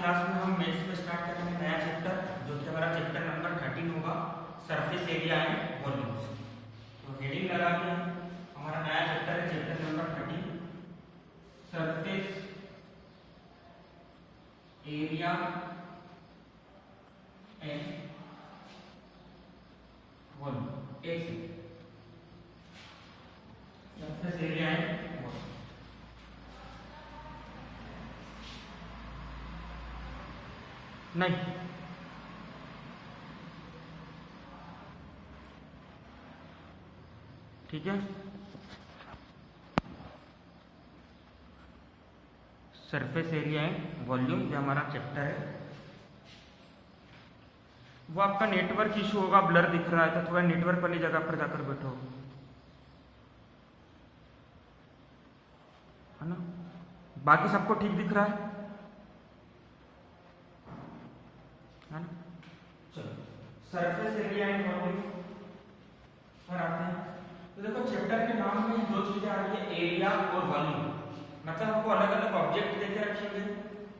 Class में हम maths में स्टार्ट करेंगे नया चैप्टर, जो कि हमारा चैप्टर नंबर 13 होगा, सरफेस एरिया एंड वॉल्यूम्स। तो हेडिंग लगा के हमारा नया चैप्टर है, chapter number 13, surface area and volume. Surface area and volume. नहीं, ठीक है। सरफेस एरिया एंड वॉल्यूम जो हमारा चैप्टर है, वो आपका नेटवर्क इशू होगा, ब्लर दिख रहा है तो थोड़ा नेटवर्क वाली जगह पर जाकर बैठो, है ना। बाकी सबको ठीक दिख रहा है ना। चलो सरफेस एरिया एंड वॉल्यूम पर आते हैं। तो देखो चैप्टर के नाम में जो चीजें आ रही है, एरिया और वॉल्यूम, मतलब हमको अलग अलग ऑब्जेक्ट देके रखेंगे,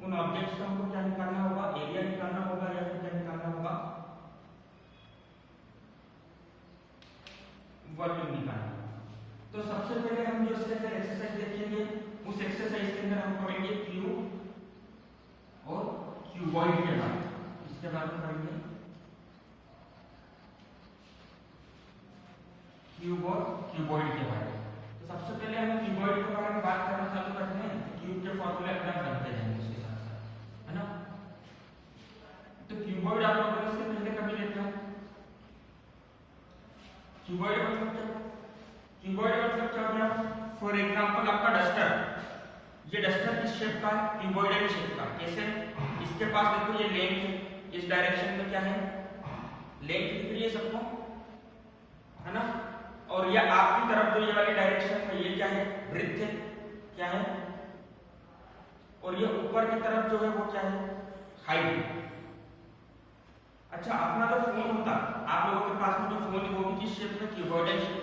उन ऑब्जेक्ट्स का हमको क्या निकालना होगा, एरिया निकालना होगा या फिर क्या निकालना होगा, वॉल्यूम निकालना होगा। तो सबसे पहले हम जो इसके अंदर एक्सरसाइज देखेंगे, उस एक्सरसाइज के अंदर हम पढ़ेंगे क्यूब और क्यूबॉइड के बारे में, इसके बारे में पढ़ेंगे क्यूब और क्यूबॉइड के बारे में। तो सबसे पहले हम क्यूबॉइड के बारे में बात करना चालू करते हैं। क्यूब के फॉर्मूले अपना बनते हैं उसके साथ साथ, है ना। तो क्यूबॉइड आप लोगों ने इससे पहले कभी देखा है? क्यूबॉइड मतलब क्या हो गया? फॉर एग्जांपल आपका डस्टर, ये डस्टर किस शेप का है? क्यूबॉइडल शेप का। कैसे? इसके पास देखो ये लेंथ है, इस डायरेक्शन में क्या है, लेंथ दिख रही है सबको, है ना। और ये आपकी तरफ जो ये वाली डायरेक्शन में, ये क्या है, ब्रेड्थ है, क्या है, और ये ऊपर की तरफ जो है वो क्या है, हाइट। अच्छा, अपना जो फोन होता, आप लोगों के पास में जो फोन है वो भी किस शेप में, क्यूबॉइडल शेप,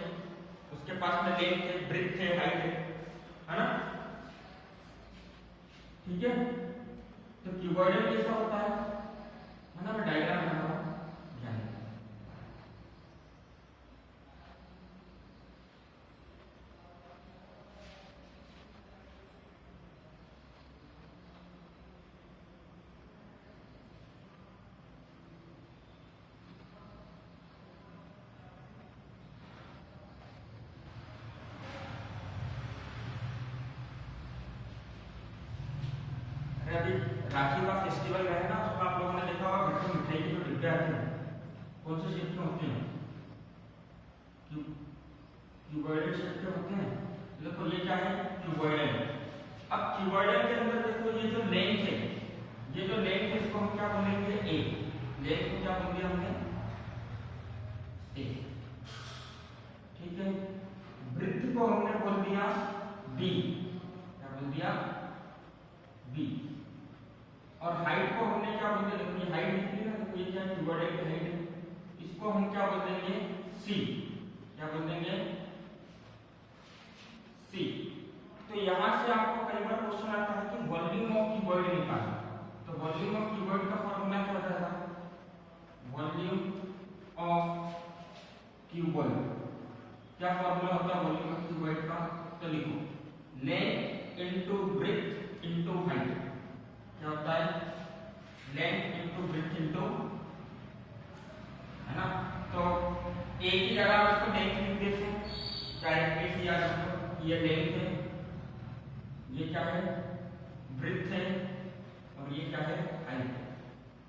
उसके पास में लेंथ है, ब्रेड्थ है, हाइट है ना, ठीक है। तो क्यूबॉइडल कैसा होता है ना, मैं डायग्राम बना रहा हूं, ध्यान दें। अभी राखी का फेस्टिवल है ना, उसमें आप लोगों ने देखा होगा घर में मिठाई के जो डिब्बे आते हैं, कौन से शेप के होते हैं, क्यूबॉइडल शेप के होते हैं। देखो ये क्या है, क्यूबॉइडल। अब क्यूबॉइडल के अंदर देखो ये जो लेंथ है, ये जो लेंथ है इसको हम क्या बोलेंगे, ए। लेंथ को क्या बोलेंगे हमने, ए, ठीक है। ब्रेड्थ को हमने बोल दिया बी, क्या बोल दिया, बी। और हाइट को हमने क्या बोलते हैं, देखो ये हाइट दिख रही है ना, ये क्या है, क्यूबॉइडल की हाइट है, इसको हम क्या बोल देंगे, सी। क्या बोल देंगे, सी। तो यहां से आपको कई बार क्वेश्चन आता है कि वॉल्यूम ऑफ क्यूबॉइड निकालना। तो वॉल्यूम ऑफ क्यूबॉइड का फॉर्मूला क्या होता है, वॉल्यूम ऑफ क्यूबॉइड, क्या फॉर्मूला होता है वॉल्यूम ऑफ क्यूबॉइड का, तो लिखो length into breadth into height. क्या होता है, लेंथ इनटू ब्रेड्थ इनटू, है ना। तो एक ही जगह आप इसको लेंथ लिख देते हैं, डायरेक्टली से याद रखो, ये लेंथ है, ये क्या है, ब्रेड्थ है, और ये क्या है, हाइट है।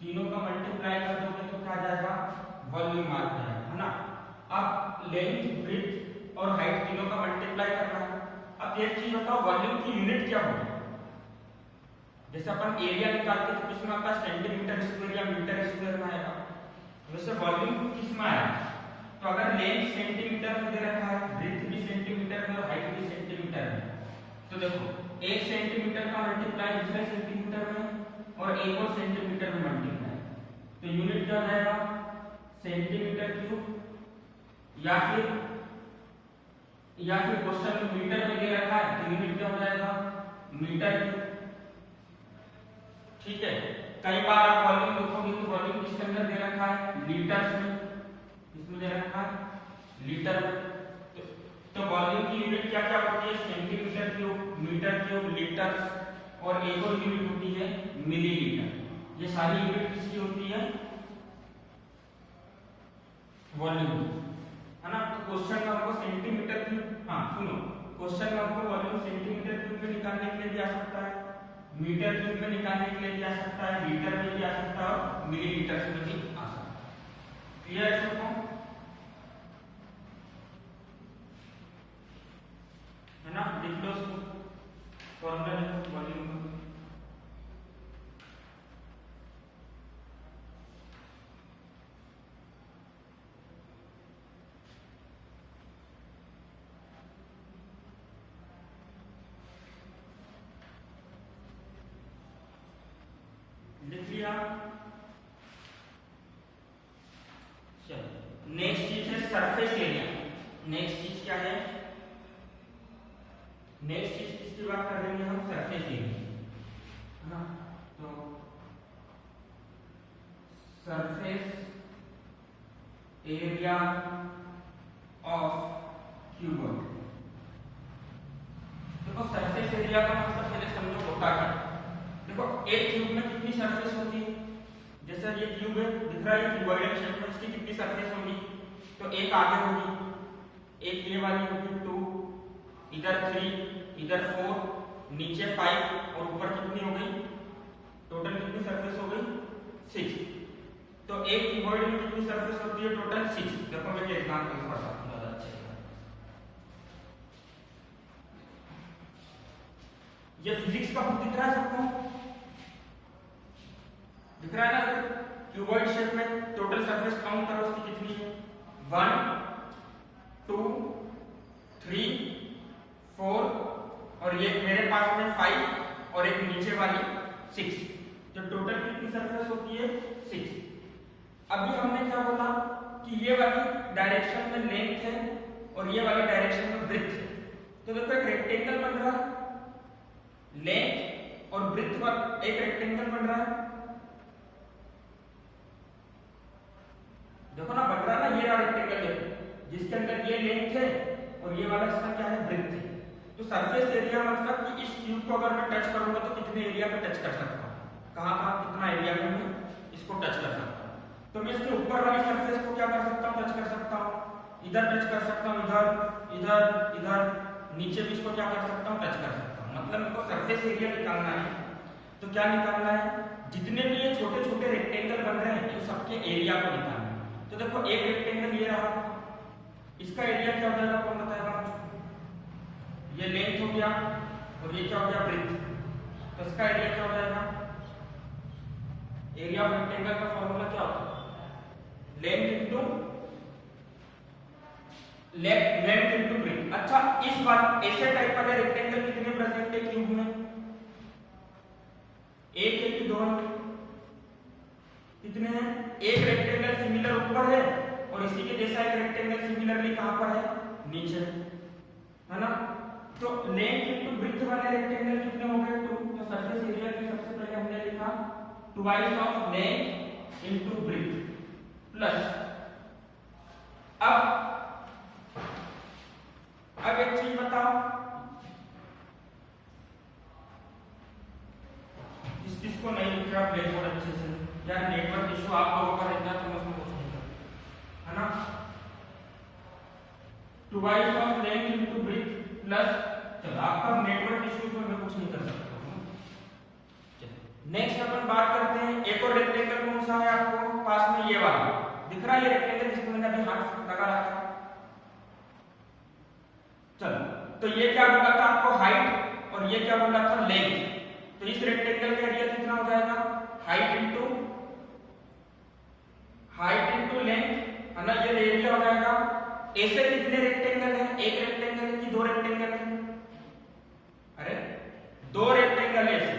तीनों का मल्टीप्लाई कर दोगे तो क्या आ जाएगा, वॉल्यूम आ जाएगा, है ना। अब लेंथ, ब्रेड्थ और हाइट तीनों का मल्टीप्लाई करना है। अब एक चीज बताओ, वॉल्यूम की यूनिट क्या होगी। जैसे अपन एरिया निकालते तो किसमें आता है, सेंटीमीटर स्क्वायर या मीटर स्क्वायर में आएगा, वैसे वॉल्यूम किसमें आएगा। तो अगर लेंथ सेंटीमीटर में दे रखा है, ब्रेड्थ भी सेंटीमीटर में और हाइट भी सेंटीमीटर में, तो देखो एक सेंटीमीटर का मल्टीप्लाई दूसरे सेंटीमीटर में और एक और सेंटीमीटर में मल्टीप्लाई, तो यूनिट क्या हो जाएगा, सेंटीमीटर क्यूब, या फिर क्वेश्चन में मीटर में दे रखा है तो यूनिट क्या हो जाएगा, मीटर क्यूब, ठीक है। कई बार आप वॉल्यूम देखोगे तो वॉल्यूम किसके अंदर दे रखा है, लीटर्स में, इसमें दे रखा है लीटर में। तो वॉल्यूम की यूनिट क्या क्या होती है, centimetre cube, metre cube, litre, और एक और यूनिट होती है मिलीलीटर। ये सारी यूनिट किसकी होती है, वॉल्यूम, है ना। तो क्वेश्चन में हमको सेंटीमीटर क्यूब, हाँ सुनो, क्वेश्चन में हमको वॉल्यूम सेंटीमीटर क्यूब में निकालने के लिए भी आ सकता है, मीटर क्यूब में निकालने के लिए भी आ सकता है, लीटर में भी आ सकता है और मिलीलीटर में भी आ सकता है। क्लियर है सबको, है ना। लिख लो उसको, फॉर्मूला लिखो वॉल्यूम का। लिख लिया। चलो नेक्स्ट चीज है सरफेस एरिया। नेक्स्ट चीज क्या है, नेक्स्ट चीज किसकी बात कर रहे हैं हम, सरफेस एरिया, है ना। तो सरफेस एरिया ऑफ क्यूब। देखो सरफेस एरिया का मतलब पहले समझो होता क्या। देखो एक क्यूब में कितनी सरफेस होती है, जैसे ये क्यूब है दिख रहा है क्यूबॉइडल शेप में, इसकी कितनी सरफेस होगी, तो एक आगे होगी, एक ये वाली होगी 2, इधर 3, इधर 4, नीचे 5 और ऊपर कितनी हो गई, टोटल कितनी सरफेस हो गई 6। तो एक क्यूबॉइड में कितनी सरफेस होती है, टोटल 6। देखो मैं एग्जांपल बताता हूं ज्यादा अच्छे से। ये फिजिक्स का बुक दिख रहा है सबको, दिख रहा है ना, क्यूबॉइड शेप में टोटल सरफेस काउंट करो उसकी कितनी है, 1 2 3 4 और ये मेरे पास में 5 और एक नीचे वाली 6, तो टोटल कितनी सरफेस होती है 6। अभी हमने क्या बोला कि ये वाली डायरेक्शन में लेंथ है और ये वाली डायरेक्शन में ब्रेड्थ है। तो देखो एक रेक्टेंगल बन रहा है, लेंथ और ब्रेड्थ का एक रेक्टेंगल बन रहा है, देखो ना बन रहा है ना, ये रहा रेक्टेंगल है जिसके अंदर ये लेंथ है और ये वाला हिस्सा क्या है, ब्रेड्थ है। तो सरफेस एरिया मतलब कि इस क्यूब को अगर मैं टच करूंगा तो कितने एरिया पे टच कर सकता हूं, कहां कहां कितना एरिया में मैं इसको टच कर सकता हूं। तो मैं इसके ऊपर वाली सरफेस को क्या कर सकता हूं, टच कर सकता हूं, इधर टच कर सकता हूं, इधर इधर इधर, नीचे भी इसको क्या कर सकता हूं, टच कर सकता हूं। मतलब मेरे को सरफेस एरिया निकालना है, तो क्या निकालना है, जितने भी ये छोटे छोटे रेक्टेंगल बन रहे हैं इन सबके एरिया को निकालना है। तो देखो एक रेक्टेंगल ये रहा, इसका एरिया क्या हो जाएगा, कौन बताएगा मुझको, ये लेंथ हो गया और ये क्या हो गया, ब्रेड्थ, तो इसका एरिया क्या हो जाएगा, एरिया ऑफ रेक्टेंगल का फॉर्मूला क्या होता है, लेंथ इनटू ब्रेड्थ। अच्छा इस बार ऐसे टाइप वाले रेक्टेंगल कितने प्रेजेंट है क्यूब में, एक है कि 2 है, कितने हैं, एक रेक्टेंगल सिमिलर ऊपर है और इसी के जैसा एक रेक्टेंगल सिमिलरली कहां पर है, नीचे, है ना। तो लेंथ इनटू ब्रेड्थ वाले रेक्टेंगल कितने हो गए, 2। तो सरफेस एरिया की सबसे पहले हमने लिखा twice of length into breadth plus, अब एक चीज बताओ, किसको नहीं लिख रहा ब्लैक बोर्ड अच्छे से, यार नेटवर्क इशू आप लोगों का रहता है तो मैं उसमें कुछ नहीं करता, है ना। Twice of length into breadth plus, चलो आपका नेटवर्क इशू में मैं कुछ नहीं कर सकता हूं। नेक्स्ट अपन बात करते हैं, एक और रेक्टेंगल कौन सा है आपको पास में, ये वाला दिख रहा है, ये रेक्टेंगल जिसमें मैंने अभी हाथ लगा रखा। चलो तो ये क्या बोला था आपको, हाइट, और ये क्या बोला था, लेंथ। तो इस रेक्टेंगल का एरिया कितना हो जाएगा, हाइट इनटू लेंथ, है ना, ये एरिया हो जाएगा। ऐसे कितने रेक्टेंगल हैं, एक रेक्टेंगल है कि 2 रेक्टेंगल है, अरे 2 रेक्टेंगल है ऐसे,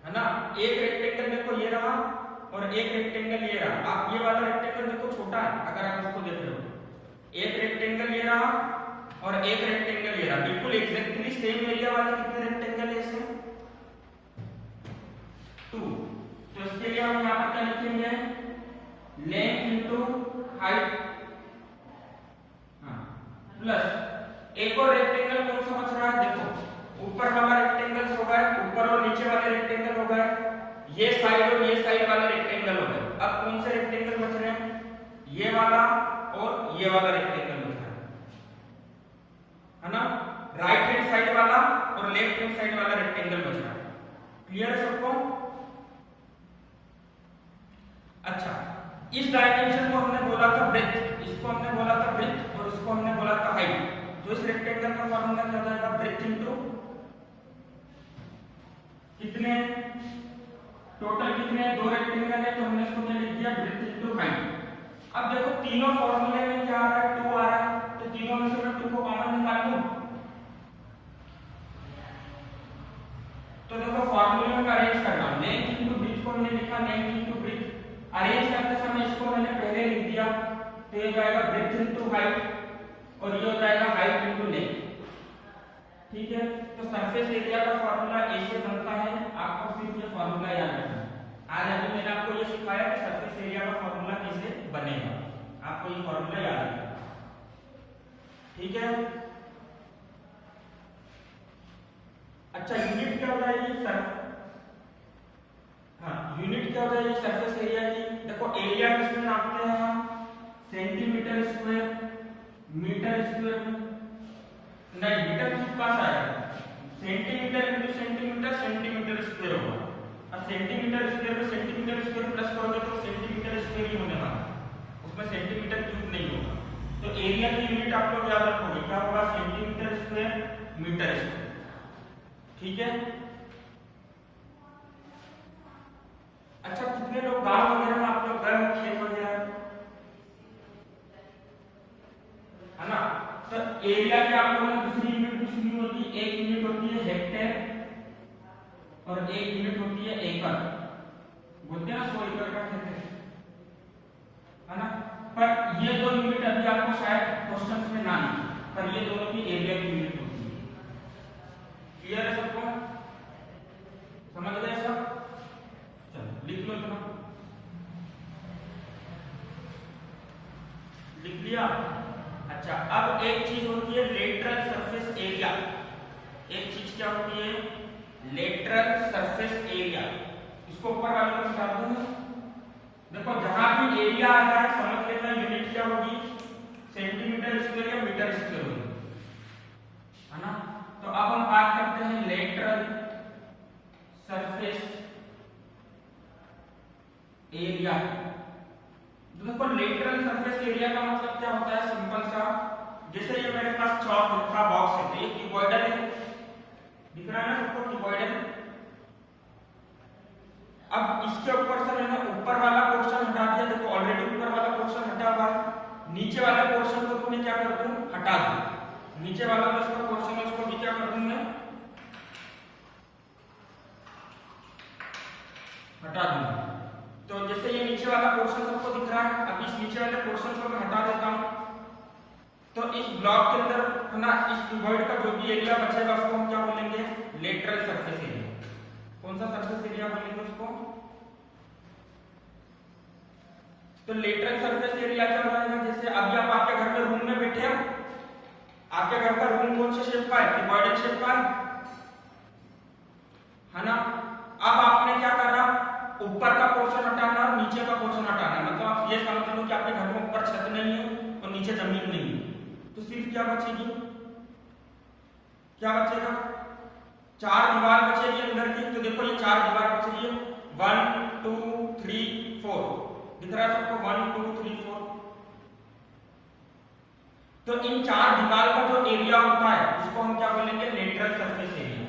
है ना। एक रेक्टेंगल देखो ये रहा और एक रेक्टेंगल ये रहा। आप ये वाला रेक्टेंगल देखो छोटा है अगर आप इसको देख रहे हो, एक रेक्टेंगल ये रहा और एक रेक्टेंगल ये रहा, बिल्कुल एग्जैक्टली सेम एरिया वाले कितने रेक्टेंगल है ऐसे, 2। तो इसके लिए हम यहाँ पर क्या लिखेंगे, लेंथ इंटू हाइट, हाँ, प्लस एक और रेक्टेंगल कौन सा बच रहा है, देखो ऊपर वाला रेक्टेंगल हो गया, ऊपर और नीचे वाले रेक्टेंगल हो गए, ये साइड और ये साइड वाला रेक्टेंगल हो गया। अब कौन से रेक्टेंगल बच रहे हैं, ये वाला और ये वाला रेक्टेंगल बच रहा है ना, राइट हैंड साइड वाला और लेफ्ट हैंड साइड वाला रेक्टेंगल बच रहा है। क्लियर है सबको? अच्छा, इस डायमेंशन को हमने बोला था ब्रेथ, इसको हमने बोला था ब्रेथ और इसको हमने बोला था हाइट। तो इस रेक्टेंगल का फॉर्मूला क्या हो जाएगा, ब्रेथ इनटू कितने, टोटल कितने, दो रेक्टेंगल है तो हमने इसको क्या लिख दिया, ब्रेथ इनटू हाइट। अब देखो तीनों फॉर्मूले में क्या आ रहा है, 2 आ रहा है, तो तीनों में से मैं 2 को कॉमन निकाल लूं। तो देखो फॉर्मूले में अरेंज कर रहा हूं, लेंथ इनटू ब्रेथ को हमने लिखा लेंथ इनटू ब्रेथ, अरेंज करते समय इसको मैंने पहले लिख दिया, तो ये जाएगा ब्रेथ इनटू हाइट और ये हो जाएगा हाइट इनटू लेंथ। ठीक है, तो सरफेस एरिया का फॉर्मूला ऐसे बनता है, आपको सिर्फ ये फॉर्मूला याद रखना है। आज अभी मैंने आपको ये सिखाया कि सरफेस एरिया का फॉर्मूला कैसे बनेगा, आपको ये फॉर्मूला याद रखना। ठीक है, अच्छा यूनिट क्या हो जाएगी सर, हाँ यूनिट क्या हो जाएगी सरफेस एरिया की, देखो एरिया किसमें नापते हैं हम, सेंटीमीटर स्क्वायर, मीटर स्क्वायर में नहीं, मीटर क्यूब का आएगा, centimetre into centimetre, centimetre square होगा। अब सेंटीमीटर स्क्वायर में सेंटीमीटर स्क्वायर प्लस करोगे तो सेंटीमीटर स्क्वायर ही होने वाला, उसमें सेंटीमीटर क्यूब नहीं होगा। तो एरिया की यूनिट आप लोग याद रखोगे, क्या होगा, सेंटीमीटर स्क्वायर, मीटर स्क्वायर। ठीक है, अच्छा कितने लोग गांव वगैरह में आप लोग गए हो, खेत वगैरह है ना, तो एरिया की आप लोगों ने दूसरी यूनिट भी सुनी होती है, एक यूनिट होती है हेक्टेयर और एक यूनिट होती है एकड़, बोलते हैं ना 100 एकड़ का खेत है ना, पर ये दो यूनिट अभी आपको शायद क्वेश्चंस में ना लिखे, पर ये दोनों की एरिया की यूनिट होती है। क्लियर है सबको, समझ गए सब, चलो लिख लो इतना, लिख लिया। अच्छा, अब एक चीज होती है लेटरल सरफेस एरिया, एक चीज क्या होती है, लेटरल सरफेस एरिया, इसको ऊपर वाले को बता दूं। देखो जहां भी एरिया आता है समझ लेना यूनिट क्या होगी, सेंटीमीटर स्क्वायर या मीटर स्क्वायर होगी, है ना। तो अब हम बात करते हैं लेटरल सरफेस एरिया। देखो लेटरल सरफेस एरिया का मतलब क्या होता है, सिंपल सा, जैसे ये मेरे पास चौक का बॉक्स है, ये क्यूबॉइडल है, दिख रहा है ना सबको क्यूबॉइडल। अब इसके ऊपर से मैंने ऊपर वाला पोर्शन हटा दिया, देखो ऑलरेडी ऊपर वाला पोर्शन हटा हुआ है, नीचे वाले पोर्शन को तुम्हें क्या कर दूं, हटा दूं, नीचे वाला जो इसका पोर्शन है उसको भी क्या कर दूं मैं, हटा दूंगा। तो जैसे ये नीचे वाला पोर्शन सबको दिख रहा है, अब इस नीचे वाले पोर्शन को मैं हटा देता हूं, तो इस ब्लॉक के अंदर है ना, इस क्यूबॉइड का जो भी एरिया बचेगा उसको हम क्या बोलेंगे, लेटरल सरफेस एरिया। कौन सा सरफेस एरिया बोलेंगे उसको, तो लेटरल सरफेस एरिया क्या रहेगा, जैसे अभी आप आपके घर के रूम में बैठे हो, आपके घर का रूम कौन से शेप का है, क्यूबॉइडल शेप का है ना। अब आपने क्या करना, ऊपर का पोर्शन हटाना और नीचे का पोर्शन हटाना, मतलब आप ये समझ लो कि आपके घर में ऊपर छत नहीं है और नीचे जमीन नहीं है, तो सिर्फ क्या बचेगी, क्या बचेगा, 4 दीवार बचेगी अंदर की। तो देखो ये 4 दीवार बच रही है, 1 2 3 4, दिख रहा है सबको, 1 2 3 4। तो इन 4 दीवार का जो एरिया होता है उसको हम क्या बोलेंगे, लेटरल सरफेस एरिया।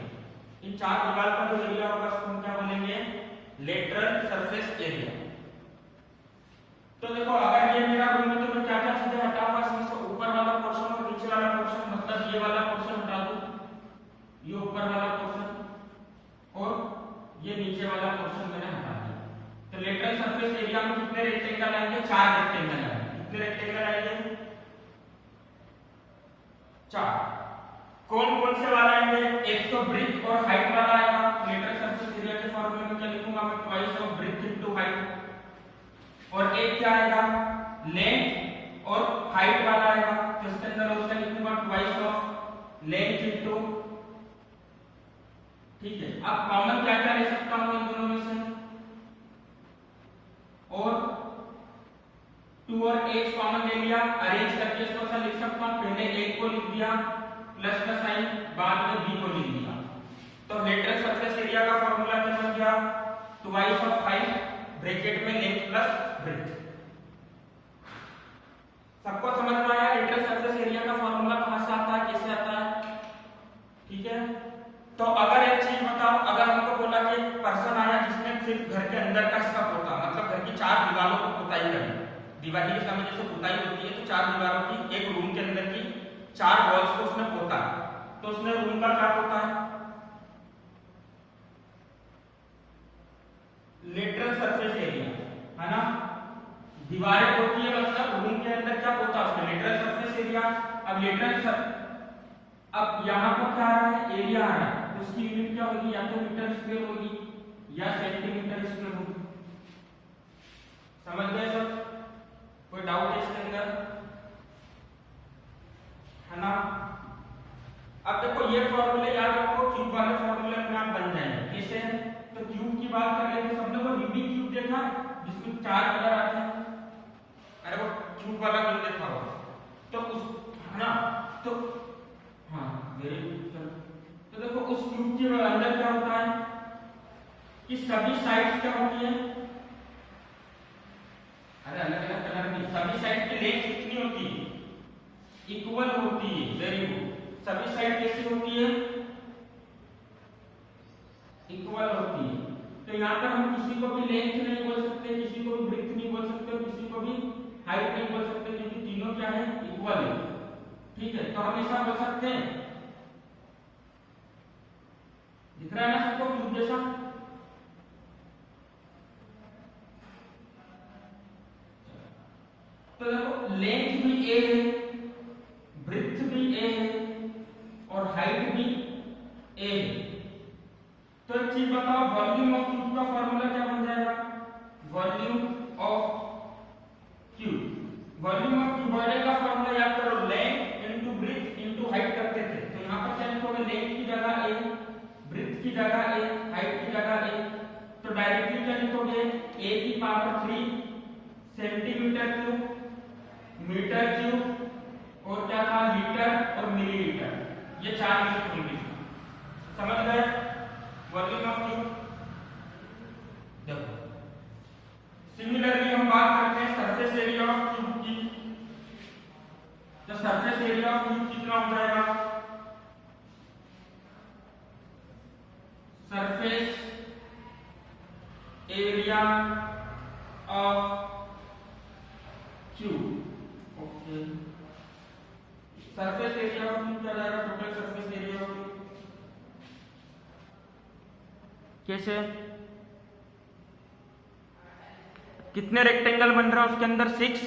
इन 4 दीवार का जो एरिया होगा उसको हम क्या बोलेंगे, लेटरल सरफेस एरिया। तो देखो अगर ये मेरा रूम है तो मैं क्या क्या चीजें हटाऊंगा, इसमें से ऊपर वाला पोर्शन और नीचे वाला पोर्शन, मतलब ये वाला पोर्शन हटा दूं, ये ऊपर वाला पोर्शन और ये नीचे वाला पोर्शन मैंने हटा दिया। तो लेटरल सरफेस एरिया में कितने रेक्टेंगल आएंगे, 4 रेक्टेंगल आएंगे। कितने रेक्टेंगल आएंगे, 4। कौन कौन से वाला आएंगे? एक तो ब्रेथ और हाइट वाला आएगा। लेटरल सरफेस एरिया के फॉर्मूले में क्या लिखूंगा मैं? Twice of breadth into height. और एक क्या आएगा? लेंथ और हाइट वाला आएगा, तो इसके अंदर उसका लिखूंगा ट्वाइस ऑफ लेंथ इनटू, ठीक है। अब कॉमन क्या क्या ले सकता हूं इन दोनों में से? और 2 और h कॉमन ले लिया, अरेंज करके इसको ऐसा लिख सकता हूं, पहले 1 को लिख दिया प्लस का साइन, बाद में b को लिख दिया। तो लेटरल सरफेस एरिया का फार्मूला क्या बन गया? ट्वाइस ऑफ हाइट ब्रैकेट में लेंथ प्लस ब्रेथ। सबको समझ में आया लेटरल सरफेस एरिया का फार्मूला कहां से आता है, कैसे आता है? ठीक है। तो अगर एक चीज बताओ, अगर हमको बोला कि पर्सन आया जिसने सिर्फ घर के अंदर का हिस्सा पोता, मतलब घर की 4 दीवारों को पुताई करी, दीवारी के सामने जैसे पुताई होती है तो 4 दीवारों की, एक रूम के अंदर की 4 वॉल्स को उसने पोता, तो उसने रूम का क्या पोता है? लेटरल सरफेस एरिया, है ना। दीवारें होती है मतलब रूम के अंदर क्या पोता उसने? Lateral surface area. अब यहाँ पर क्या आ रहा है? एरिया आ रहा है, उसकी यूनिट क्या होगी? या तो मीटर स्क्वायर होगी या सेंटीमीटर स्क्वायर होगी। समझ गए सब? कोई डाउट है इसके अंदर, है ना। अब देखो ये फॉर्मूले याद रखो, क्यूब वाले फॉर्मूले अपने आप बन जाएंगे। कैसे? तो क्यूब की बात कर लेते, सबने वो रूबिक क्यूब देखा जिसमें 4 कलर आते हैं? अरे वो क्यूब वाला क्यूब देखा हो तो उस, है ना। तो हाँ वेरी गुड। तो देखो उस क्यूब के अंदर क्या होता है कि सभी साइड्स क्या होती है? अरे अलग अलग कलर की, सभी साइड की लेंथ कितनी होती है? इक्वल होती है। Very good. सभी साइड कैसी होती है? इक्वल होती है। तो यहाँ पर हम किसी को भी लेंथ नहीं बोल सकते, किसी को भी ब्रेथ नहीं बोल सकते, किसी को भी हाइट नहीं बोल सकते, क्योंकि तीनों क्या है? इक्वल है। ठीक है। तो हम ऐसा बोल सकते हैं, दिख रहा है ना सबको क्यूब जैसा? तो देखो लेंथ भी a है, ब्रेथ भी a है और हाइट भी a है। तो एक चीज बताओ, वॉल्यूम ऑफ क्यूब का फॉर्मूला क्या बन जाएगा? Volume of cube, volume of cuboid का फॉर्मूला याद करो, length into breath into height करते थे। तो यहां पर क्या लिखोगे? लेंथ की जगह a, ब्रेथ की जगह a, हाइट की जगह a। तो डायरेक्टली क्या लिखोगे? a की power 3 centimetre cube, metre cube और क्या था? लीटर और मिलीलीटर। ये 4 यूनिट होंगी। समझ गए? Volume of cube. देखो सिमिलरली हम बात करते हैं सरफेस एरिया ऑफ क्यूब की। तो सरफेस एरिया ऑफ क्यूब कितना हो जाएगा? Surface area of cube, okay. Surface area of cube क्या जाएगा? Total surface area of cube. कैसे? कितने रेक्टेंगल बन रहे हैं उसके अंदर? 6,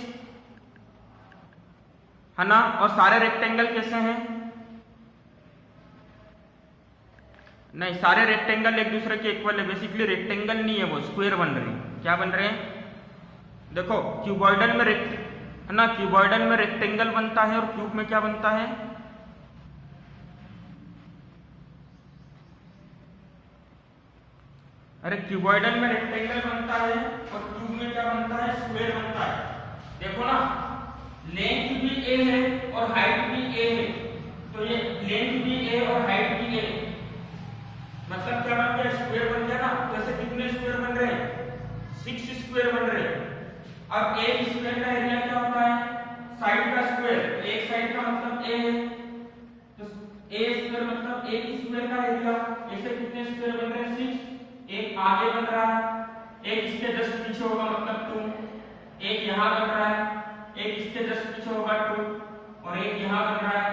है ना। और सारे रेक्टेंगल कैसे हैं? नहीं, सारे रेक्टेंगल एक दूसरे के इक्वल है। बेसिकली रेक्टेंगल नहीं है, वो स्क्वायर बन रहे हैं। क्या बन रहे हैं? देखो क्यूबॉइडल में है ना, क्यूबॉइडल में रेक्टेंगल बनता है और क्यूब में क्या बनता है? अरे क्यूबॉइडल में रेक्टेंगल बनता है और क्यूब में क्या बनता है? स्क्वायर बनता है। देखो ना, लेंथ भी a है और हाइट भी a है, तो ये लेंथ भी a और हाइट भी a, मतलब क्या बन गया? स्क्वायर बन गया ना। जैसे कितने स्क्वायर बन रहे हैं? 6 स्क्वायर बन रहे हैं। अब एक स्क्वायर का एरिया क्या होता है? साइड का स्क्वायर। एक साइड का मतलब a है, तो a स्क्वायर मतलब एक स्क्वायर का एरिया। ऐसे कितने स्क्वायर बन रहे हैं? 6। एक आगे बन रहा है, एक इसके जस्ट पीछे होगा मतलब 2, एक यहाँ बन रहा है, एक इसके जस्ट पीछे होगा 2 और एक यहाँ बन रहा है,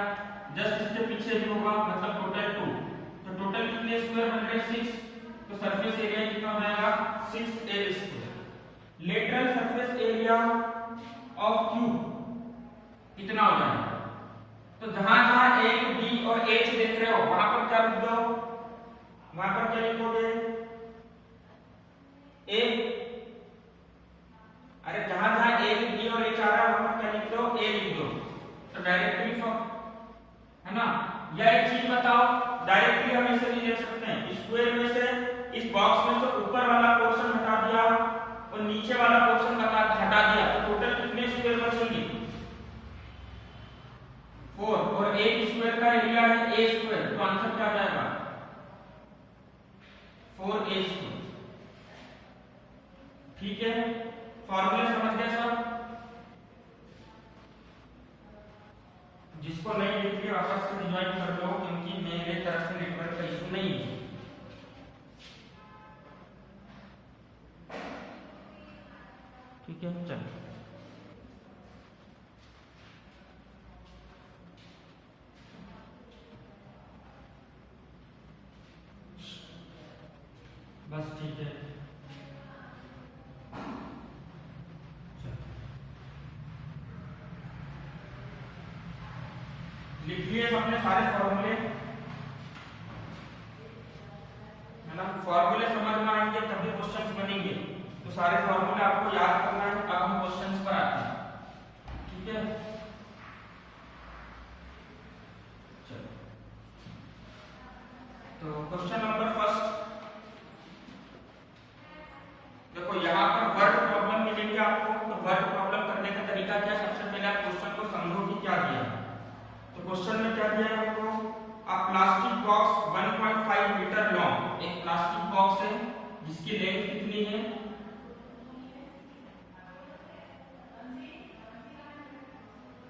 जस्ट इसके पीछे भी होगा, मतलब टोटल 2। तो टोटल कितने स्क्वायर बन रहे हैं? 6। तो सरफेस एरिया कितना हो जाएगा? 6a square. Lateral surface area of cube कितना हो जाएगा? तो जहां जहां a, b और h वहां पर क्या लिख दो, वहां पर क्या लिखोगे ए, अरे जहां जहां ए बी और ए आ रहा है वहां पर क्या लिख दो ए लिख दो, तो डायरेक्टली फॉर है ना। या एक चीज बताओ, डायरेक्टली हम इसे नहीं देख सकते हैं, स्क्वायर में से इस बॉक्स में से ऊपर वाला पोर्शन हटा दिया और नीचे वाला पोर्शन हटा दिया, तो टोटल कितने स्क्वायर बचेंगे 4, और एक स्क्वायर का एरिया है ए स्क्वायर, तो आंसर क्या आ जाएगा 4a स्क्वायर। ठीक है, फॉर्मूले समझ गए सब? जिसको नहीं लिख लिया वापस से रिवाइज कर लो, क्योंकि मेरे तरफ से नेटवर्क का इशू नहीं है। ठीक है, चलो बस ठीक है। लिख लिए हमने सारे फॉर्मूले, है ना। फॉर्मूले समझ में आएंगे तभी क्वेश्चंस बनेंगे, तो सारे फॉर्मूले आपको याद करना है। अब हम क्वेश्चंस पर आते हैं। ठीक है, चलो तो क्वेश्चन नंबर फर्स्ट देखो, यहाँ पर वर्ड प्रॉब्लम मिलेंगे आपको। तो वर्ड प्रॉब्लम करने का तरीका क्या है, सबसे पहले आप क्वेश्चन को समझो कि क्या दिया है। तो क्वेश्चन में क्या दिया है आपको, a plastic box 1.5 metre long, एक प्लास्टिक बॉक्स है जिसकी लेंथ कितनी है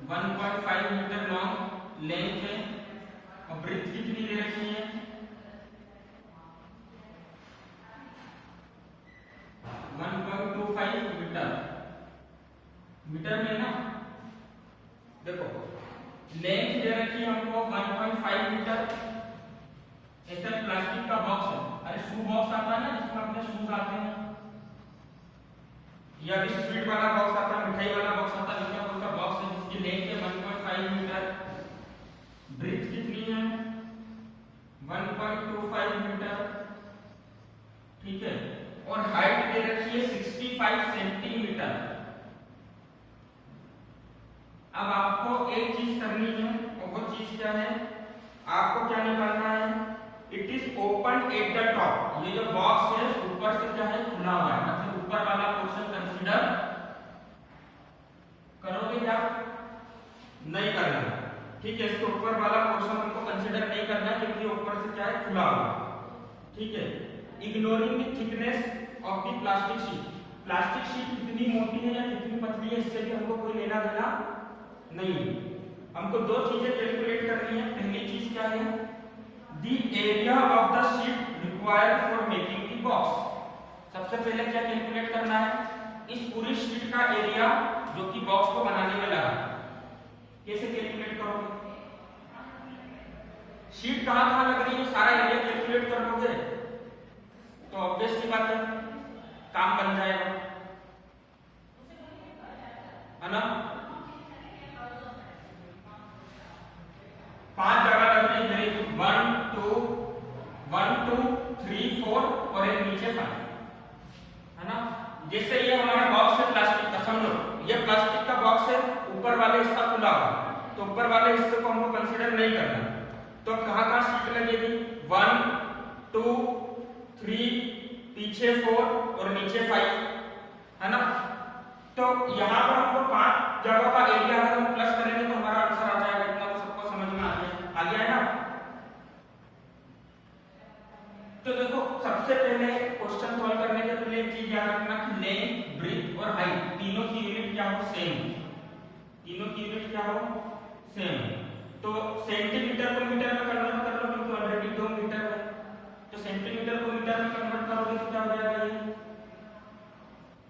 1.5 मीटर लॉन्ग लेंथ है, और ब्रेथ कितनी दे रखी है 1.25 मीटर, मीटर में ना। देखो लेंथ दे रखी है हमको 1.5 मीटर, ऐसा प्लास्टिक का बॉक्स है। अरे शू बॉक्स आता है ना जिसमें अपने शूज आते हैं, या भी स्वीट वाला बॉक्स आता है, मिठाई वाला बॉक्स आता है, जिसका उसका बॉक्स है जिसकी लेंथ है 1.5 मीटर, ब्रेथ कितनी है 1.25 मीटर। ठीक है, और हाइट दे रखी है 65 सेंटीमीटर। अब आपको एक चीज करनी है, और वो चीज क्या है, आपको क्या निकालना है, it is open at the top. ये जो बॉक्स है ऊपर से क्या है, खुला हुआ है, मतलब ऊपर वाला पोर्शन कंसीडर करोगे क्या, नहीं करना। ठीक है, इसके ऊपर वाला पोर्शन हमको कंसीडर नहीं करना है क्योंकि ऊपर से क्या है, खुला हुआ है। ठीक है, ignoring the thickness of the plastic sheet. Plastic sheet कितनी मोटी है या कितनी पतली है, इससे भी हमको कोई लेना देना नहीं। हमको दो चीजें कैलकुलेट करनी है। पहली चीज क्या है, the area of the sheet required for making the box. सबसे पहले क्या कैलकुलेट करना है, इस पूरी शीट का एरिया जो कि बॉक्स को बनाने में लगा। कैसे कैलकुलेट करोगे, शीट कहां कहां लग रही है सारा एरिया कैलकुलेट कर लोगे तो ऑब्वियस सी बात है काम बन जाएगा, है ना। 5 जगह लग रही है, 1 2 3 4 और एक नीचे 5, है ना। जैसे ये हमारा बॉक्स है प्लास्टिक का, समझो ये प्लास्टिक का बॉक्स है, ऊपर वाले हिस्सा खुला हुआ, तो ऊपर वाले हिस्से को हमको कंसीडर नहीं करना। तो कहां कहां शीट लगेगी, 1 2 3, पीछे 4 और नीचे 5, है ना। तो यहाँ पर हमको 5 जगह का एरिया अगर हम प्लस करेंगे तो हमारा आंसर आ जाएगा। इतना तो सबको समझ में आ गया है ना। तो देखो सबसे पहले क्वेश्चन सॉल्व करने के पहले एक चीज याद रखना कि लेंथ, ब्रेथ और हाइट तीनों की यूनिट क्या हो, सेम। तीनों की यूनिट क्या हो, सेम। तो सेंटीमीटर को मीटर में कन्वर्ट कर लो क्योंकि ऑलरेडी 2 मीटर है, तो सेंटीमीटर को मीटर में कन्वर्ट करोगे तो क्या हो जाएगा, ये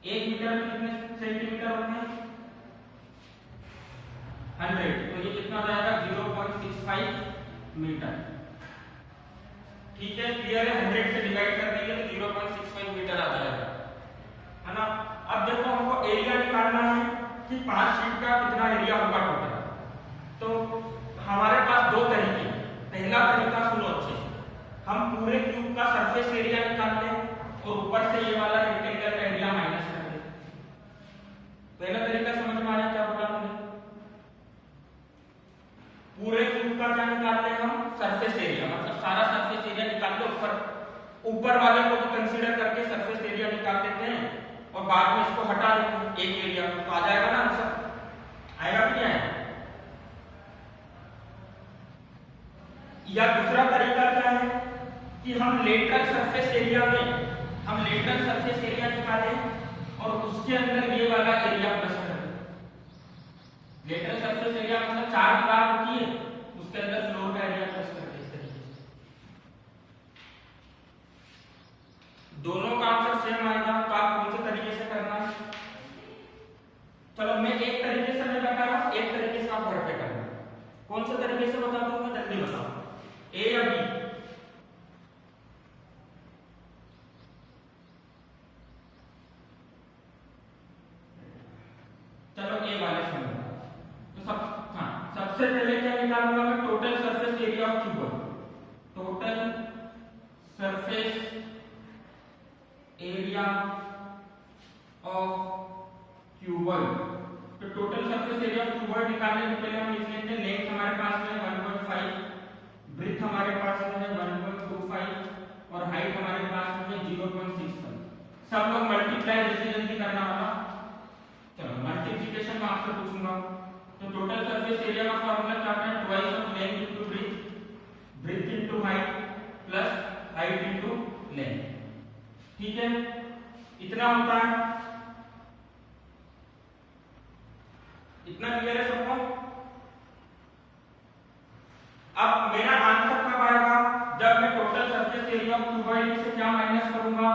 1 मीटर में कितने सेंटीमीटर होते हैं 100, तो ये कितना हो जाएगा 0.65 मीटर। ठीक है, क्लियर है। 100 से डिवाइड कर देंगे तो 0.65 मीटर आ जाएगा, है ना। अब देखो हमको एरिया निकालना है कि 5 शीट का कितना एरिया होगा टोटल। तो हमारे पास दो तरीके, पहला तरीका का सरफेस एरिया निकालते हैं और ऊपर से ये वाला रेक्टेंगल का एरिया माइनस कर देते हैं। पहला तरीका समझ में आया क्या बोला मैंने? पूरे क्यूब का क्या निकालते हैं हम? सरफेस एरिया, मतलब सारा सरफेस एरिया निकाल के ऊपर वाले को भी कंसीडर करके सरफेस एरिया निकाल देते हैं और बाद में इसको हटा देते हैं एक एरिया को, तो आ जाएगा ना आंसर? आएगा कि नहीं आएगा? या दूसरा तरीका क्या है कि हम लेटरल सरफेस एरिया निकालें और उसके अंदर ये वाला एरिया प्लस कर दें। लेटरल सरफेस एरिया मतलब 4 दीवार होती है, उसके अंदर फ्लोर का एरिया प्लस कर दें इस तरीके से। दोनों का आंसर सेम आएगा, तो आप कौन से तरीके से करना है? चलो मैं एक तरीके से मैं बता रहा हूं, एक तरीके से आप घर पे करना। कौन से तरीके से बता दूं मैं? जल्दी बताओ, ए या बी? चलो ए वाले समझो। तो सबसे पहले क्या निकालूंगा मैं? Total surface area of cube. Total surface area of cuboid. तो total surface area of cuboid निकालने से पहले हम लिख लेते हैं लेंथ हमारे पास में 1.5, ब्रेथ हमारे पास में है 1.25 और हाइट हमारे पास में 0.65। सब लोग मल्टीप्लाई जल्दी करना होगा। चलो मल्टीप्लिकेशन में आपसे पूछूंगा। तो टोटल सरफेस एरिया का फार्मूला क्या है? Twice of length into breadth, breadth into height plus height into length. ठीक है, इतना होता है। इतना क्लियर है सबको? अब मेरा आंसर कब आएगा? जब मैं total surface area of cuboid से क्या माइनस करूंगा?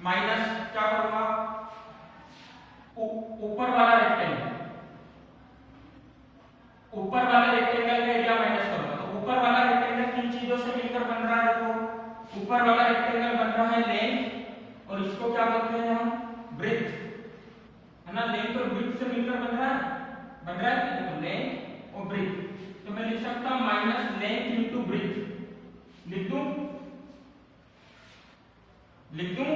माइनस क्या करूंगा? ऊपर वाला रेक्टेंगल का एरिया माइनस करूंगा। तो ऊपर वाला रेक्टेंगल किन चीजों से मिलकर बन रहा है? देखो, ऊपर वाला रेक्टेंगल बन रहा है लेंथ और इसको क्या बोलते हैं हम? ब्रेथ, है ना? लेंथ और ब्रेथ से मिलकर बन रहा है तो लेंथ और ब्रेथ। तो मैं लिख सकता हूं माइनस लेंथ इनटू ब्रेथ। लिख दूं?